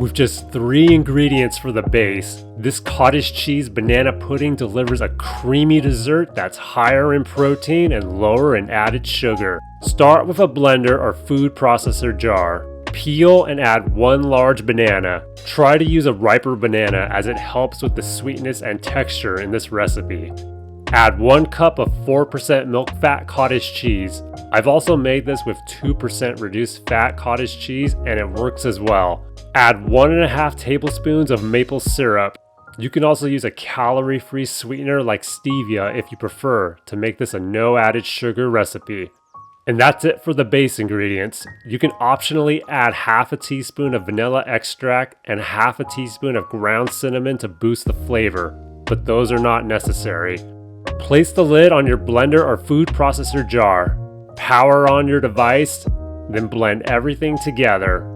With just 3 ingredients for the base, this cottage cheese banana pudding delivers a creamy dessert that's higher in protein and lower in added sugar. Start with a blender or food processor jar. Peel and add 1 large banana. Try to use a riper banana as it helps with the sweetness and texture in this recipe. Add 1 cup of 4% milk fat cottage cheese. I've also made this with 2% reduced fat cottage cheese and it works as well. Add 1.5 tablespoons of maple syrup. You can also use a calorie-free sweetener like stevia if you prefer to make this a no added sugar recipe. And that's it for the base ingredients. You can optionally add half a teaspoon of vanilla extract and half a teaspoon of ground cinnamon to boost the flavor, but those are not necessary. Place the lid on your blender or food processor jar. Power on your device, then blend everything together.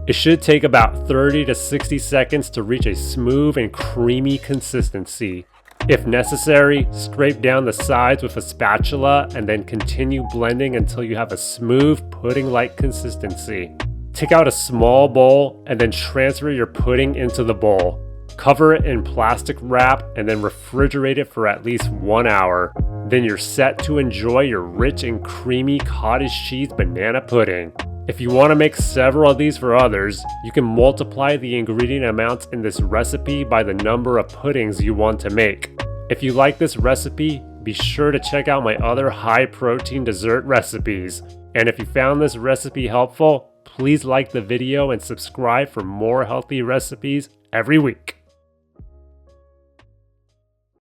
It should take about 30 to 60 seconds to reach a smooth and creamy consistency. If necessary, scrape down the sides with a spatula and then continue blending until you have a smooth pudding-like consistency. Take out a small bowl and then transfer your pudding into the bowl. Cover it in plastic wrap and then refrigerate it for at least 1 hour. Then you're set to enjoy your rich and creamy cottage cheese banana pudding. If you want to make several of these for others, you can multiply the ingredient amounts in this recipe by the number of puddings you want to make. If you like this recipe, be sure to check out my other high protein dessert recipes. And if you found this recipe helpful, please like the video and subscribe for more healthy recipes every week.